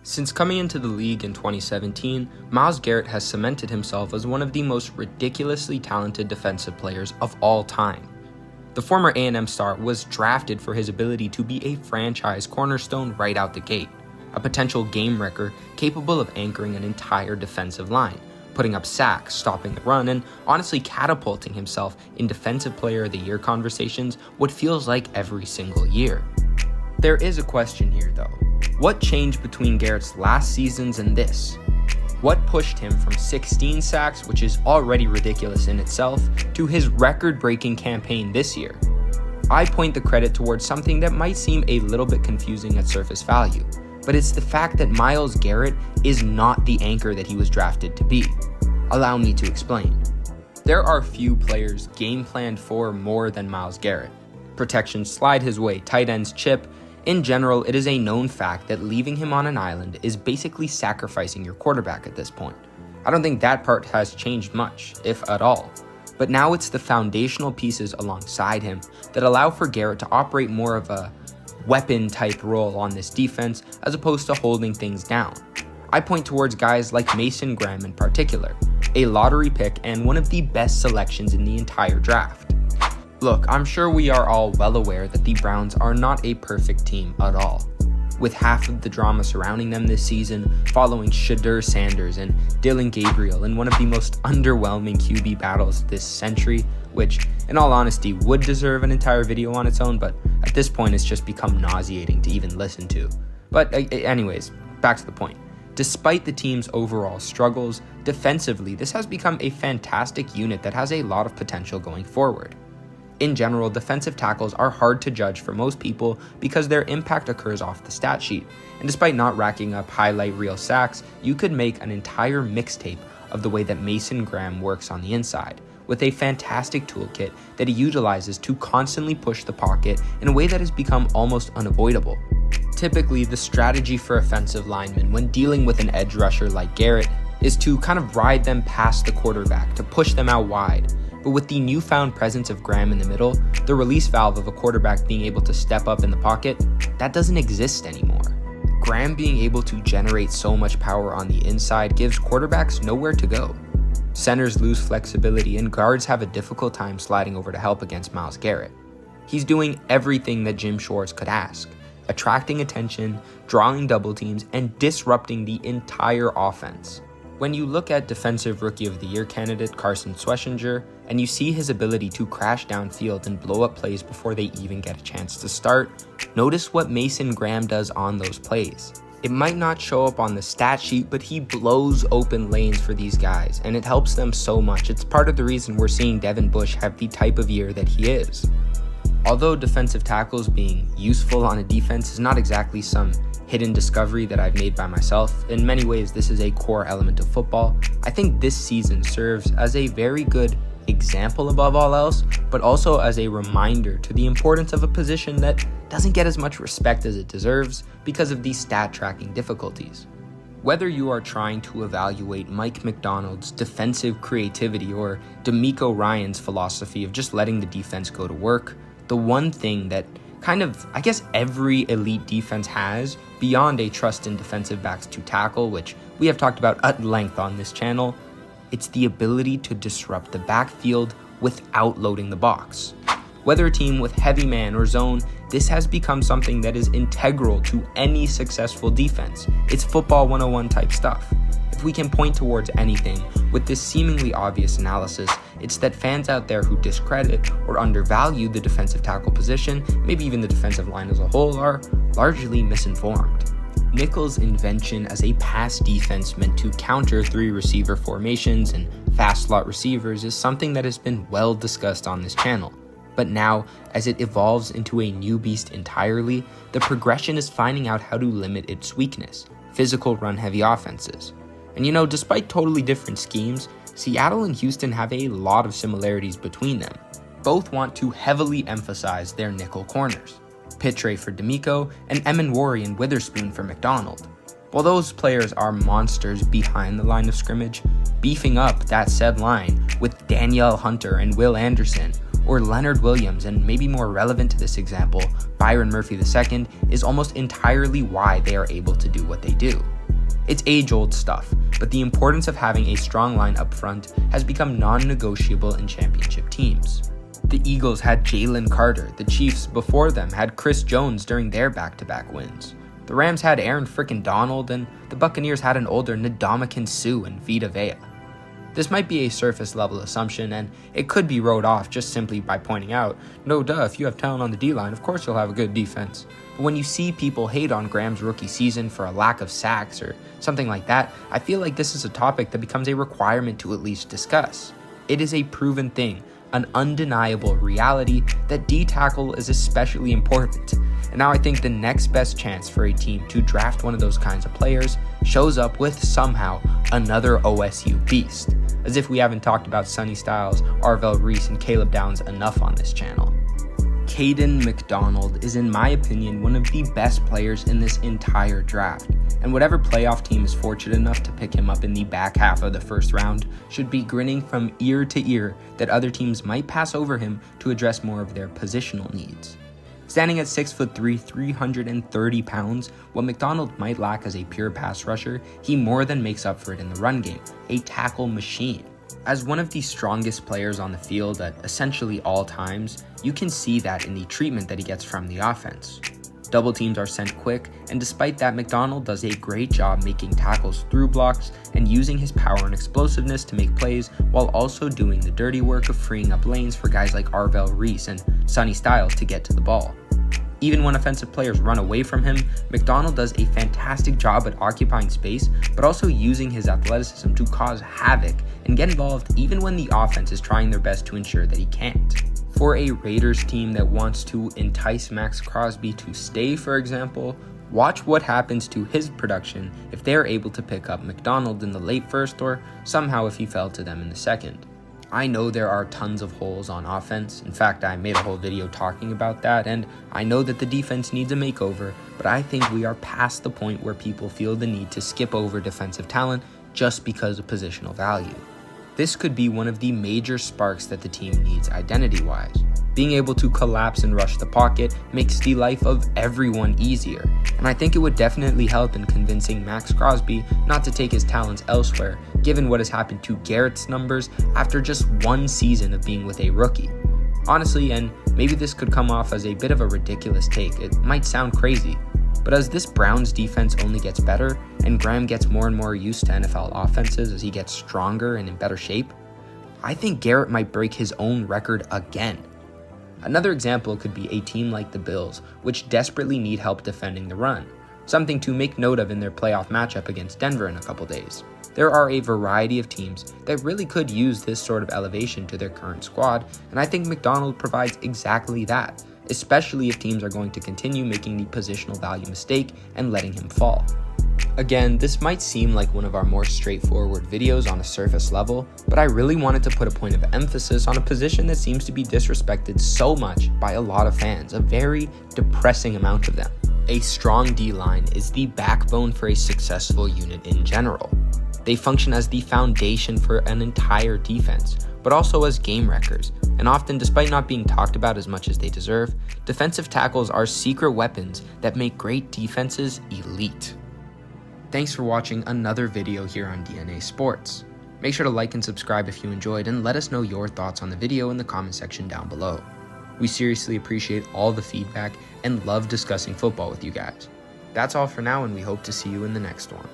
Since coming into the league in 2017, Myles Garrett has cemented himself as one of the most ridiculously talented defensive players of all time. The former A&M star was drafted for his ability to be a franchise cornerstone right out the gate, a potential game wrecker capable of anchoring an entire defensive line, putting up sacks, stopping the run, and honestly catapulting himself in Defensive Player of the Year conversations what feels like every single year. There is a question here though. What changed between Garrett's last seasons and this? What pushed him from 16 sacks, which is already ridiculous in itself, to his record-breaking campaign this year? I point the credit towards something that might seem a little bit confusing at surface value, but it's the fact that Myles Garrett is not the anchor that he was drafted to be. Allow me to explain. There are few players game planned for more than Myles Garrett. Protections slide his way, tight ends chip. In general, it is a known fact that leaving him on an island is basically sacrificing your quarterback at this point. I don't think that part has changed much, if at all. But now it's the foundational pieces alongside him that allow for Garrett to operate more of a weapon-type role on this defense as opposed to holding things down. I point towards guys like Mason Graham in particular, a lottery pick and one of the best selections in the entire draft. Look, I'm sure we are all well aware that the Browns are not a perfect team at all. With half of the drama surrounding them this season, following Shadur Sanders and Dylan Gabriel in one of the most underwhelming QB battles this century, which, in all honesty, would deserve an entire video on its own, but at this point it's just become nauseating to even listen to. But anyways, back to the point. Despite the team's overall struggles, defensively, this has become a fantastic unit that has a lot of potential going forward. In general, defensive tackles are hard to judge for most people because their impact occurs off the stat sheet, and despite not racking up highlight reel sacks, you could make an entire mixtape of the way that Mason Graham works on the inside, with a fantastic toolkit that he utilizes to constantly push the pocket in a way that has become almost unavoidable. Typically, the strategy for offensive linemen when dealing with an edge rusher like Garrett is to kind of ride them past the quarterback to push them out wide. But with the newfound presence of Graham in the middle, the release valve of a quarterback being able to step up in the pocket, that doesn't exist anymore. Graham being able to generate so much power on the inside gives quarterbacks nowhere to go. Centers lose flexibility and guards have a difficult time sliding over to help against Myles Garrett. He's doing everything that Jim Schwartz could ask, attracting attention, drawing double teams, and disrupting the entire offense. When you look at Defensive Rookie of the Year candidate Carson Schwessinger, and you see his ability to crash downfield and blow up plays before they even get a chance to start, notice what Mason Graham does on those plays. It might not show up on the stat sheet, but he blows open lanes for these guys, and it helps them so much. It's part of the reason we're seeing Devin Bush have the type of year that he is. Although defensive tackles being useful on a defense is not exactly some hidden discovery that I've made by myself, in many ways this is a core element of football, I think this season serves as a very good example above all else, but also as a reminder to the importance of a position that doesn't get as much respect as it deserves because of these stat tracking difficulties. Whether you are trying to evaluate Mike Macdonald's defensive creativity or D'Amico Ryan's philosophy of just letting the defense go to work, the one thing that every elite defense has, beyond a trust in defensive backs to tackle, which we have talked about at length on this channel, it's the ability to disrupt the backfield without loading the box. Whether a team with heavy man or zone, this has become something that is integral to any successful defense. It's football 101 type stuff. If we can point towards anything with this seemingly obvious analysis, it's that fans out there who discredit or undervalue the defensive tackle position, maybe even the defensive line as a whole, are largely misinformed. Nickel's invention as a pass defense meant to counter three receiver formations and fast slot receivers is something that has been well discussed on this channel. But now, as it evolves into a new beast entirely, the progression is finding out how to limit its weakness, physical run-heavy offenses. And despite totally different schemes, Seattle and Houston have a lot of similarities between them. Both want to heavily emphasize their nickel corners. Pitre for D'Amico, and Emenwari and Witherspoon for Macdonald. While those players are monsters behind the line of scrimmage, beefing up that said line with Danielle Hunter and Will Anderson, or Leonard Williams, and maybe more relevant to this example, Byron Murphy II is almost entirely why they are able to do what they do. It's age-old stuff, but the importance of having a strong line up front has become non-negotiable in championship teams. The Eagles had Jalen Carter, the Chiefs before them had Chris Jones during their back-to-back wins. The Rams had Aaron frickin' Donald, and the Buccaneers had an older Ndamukong Suh and Vita Vea. This might be a surface-level assumption, and it could be wrote off just simply by pointing out, no duh, if you have talent on the D-line, of course you'll have a good defense. But when you see people hate on Graham's rookie season for a lack of sacks or something like that, I feel like this is a topic that becomes a requirement to at least discuss. It is a proven thing, an undeniable reality that D-tackle is especially important. And now I think the next best chance for a team to draft one of those kinds of players shows up with somehow another OSU beast. As if we haven't talked about Sonny Styles, Arvell Reese, and Caleb Downs enough on this channel. KAYDEN MCDONALD is in my opinion one of the best players in this entire draft, and whatever playoff team is fortunate enough to pick him up in the back half of the first round should be grinning from ear to ear that other teams might pass over him to address more of their positional needs. Standing at 6'3", 330 pounds, what McDonald might lack as a pure pass rusher, he more than makes up for it in the run game, a tackle machine. As one of the strongest players on the field at essentially all times, you can see that in the treatment that he gets from the offense. Double teams are sent quick, and despite that, McDonald does a great job making tackles through blocks and using his power and explosiveness to make plays while also doing the dirty work of freeing up lanes for guys like Arvell Reese and Sonny Styles to get to the ball. Even when offensive players run away from him, McDonald does a fantastic job at occupying space, but also using his athleticism to cause havoc and get involved even when the offense is trying their best to ensure that he can't. For a Raiders team that wants to entice Max Crosby to stay, for example, watch what happens to his production if they are able to pick up McDonald in the late first or somehow if he fell to them in the second. I know there are tons of holes on offense. In fact, I made a whole video talking about that, and I know that the defense needs a makeover, but I think we are past the point where people feel the need to skip over defensive talent just because of positional value. This could be one of the major sparks that the team needs identity-wise. Being able to collapse and rush the pocket makes the life of everyone easier, and I think it would definitely help in convincing Max Crosby not to take his talents elsewhere, given what has happened to Garrett's numbers after just one season of being with a rookie. Honestly, and maybe this could come off as a bit of a ridiculous take, it might sound crazy, but as this Browns defense only gets better, and Graham gets more and more used to NFL offenses as he gets stronger and in better shape, I think Garrett might break his own record again. Another example could be a team like the Bills, which desperately need help defending the run, something to make note of in their playoff matchup against Denver in a couple days. There are a variety of teams that really could use this sort of elevation to their current squad, and I think McDonald provides exactly that, especially if teams are going to continue making the positional value mistake and letting him fall. Again, this might seem like one of our more straightforward videos on a surface level, but I really wanted to put a point of emphasis on a position that seems to be disrespected so much by a lot of fans, a very depressing amount of them. A strong D-line is the backbone for a successful unit in general. They function as the foundation for an entire defense, but also as game wreckers, and often, despite not being talked about as much as they deserve, defensive tackles are secret weapons that make great defenses elite. Thanks for watching another video here on DNA Sports. Make sure to like and subscribe if you enjoyed, and let us know your thoughts on the video in the comment section down below. We seriously appreciate all the feedback and love discussing football with you guys. That's all for now, and we hope to see you in the next one.